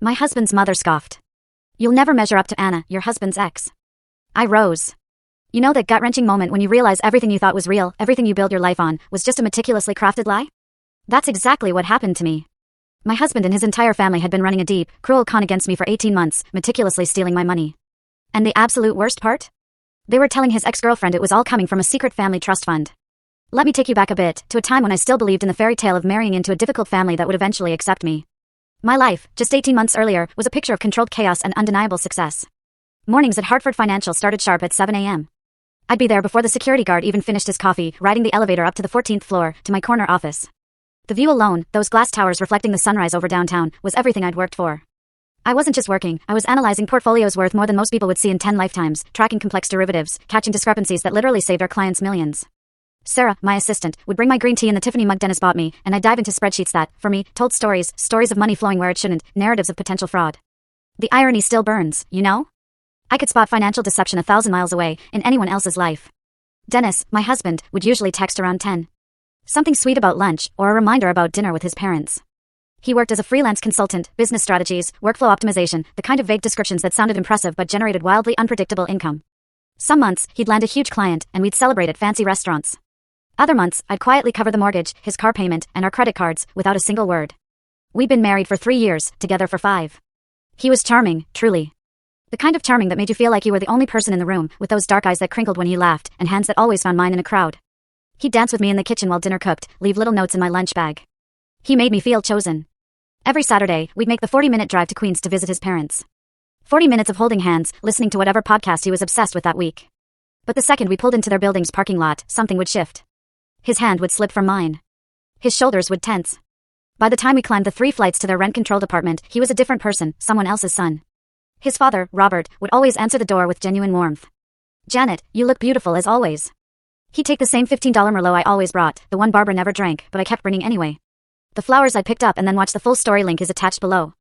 My husband's mother scoffed. You'll never measure up to Anna, your husband's ex. I rose. You know that gut-wrenching moment when you realize everything you thought was real, everything you built your life on, was just a meticulously crafted lie? That's exactly what happened to me. My husband and his entire family had been running a deep, cruel con against me for 18 months, meticulously stealing my money. And the absolute worst part? They were telling his ex-girlfriend it was all coming from a secret family trust fund. Let me take you back a bit, to a time when I still believed in the fairy tale of marrying into a difficult family that would eventually accept me. My life, just 18 months earlier, was a picture of controlled chaos and undeniable success. Mornings at Hartford Financial started sharp at 7 a.m. I'd be there before the security guard even finished his coffee, riding the elevator up to the 14th floor, to my corner office. The view alone, those glass towers reflecting the sunrise over downtown, was everything I'd worked for. I wasn't just working, I was analyzing portfolios worth more than most people would see in 10 lifetimes, tracking complex derivatives, catching discrepancies that literally saved our clients millions. Sarah, my assistant, would bring my green tea in the Tiffany mug Dennis bought me, and I'd dive into spreadsheets that, for me, told stories of money flowing where it shouldn't, narratives of potential fraud. The irony still burns, you know? I could spot financial deception 1,000 miles away, in anyone else's life. Dennis, my husband, would usually text around 10. Something sweet about lunch, or a reminder about dinner with his parents. He worked as a freelance consultant, business strategies, workflow optimization, the kind of vague descriptions that sounded impressive but generated wildly unpredictable income. Some months, he'd land a huge client, and we'd celebrate at fancy restaurants. Other months, I'd quietly cover the mortgage, his car payment, and our credit cards, without a single word. We'd been married for 3 years, together for 5. He was charming, truly. The kind of charming that made you feel like you were the only person in the room, with those dark eyes that crinkled when he laughed, and hands that always found mine in a crowd. He'd dance with me in the kitchen while dinner cooked, leave little notes in my lunch bag. He made me feel chosen. Every Saturday, we'd make the 40-minute drive to Queens to visit his parents. 40 minutes of holding hands, listening to whatever podcast he was obsessed with that week. But the second we pulled into their building's parking lot, something would shift. His hand would slip from mine. His shoulders would tense. By the time we climbed the 3 flights to their rent-controlled apartment, he was a different person, someone else's son. His father, Robert, would always answer the door with genuine warmth. "Janet, you look beautiful as always." He'd take the same $15 Merlot I always brought, the one Barbara never drank, but I kept bringing anyway. The flowers I picked up and then watch the full story link is attached below.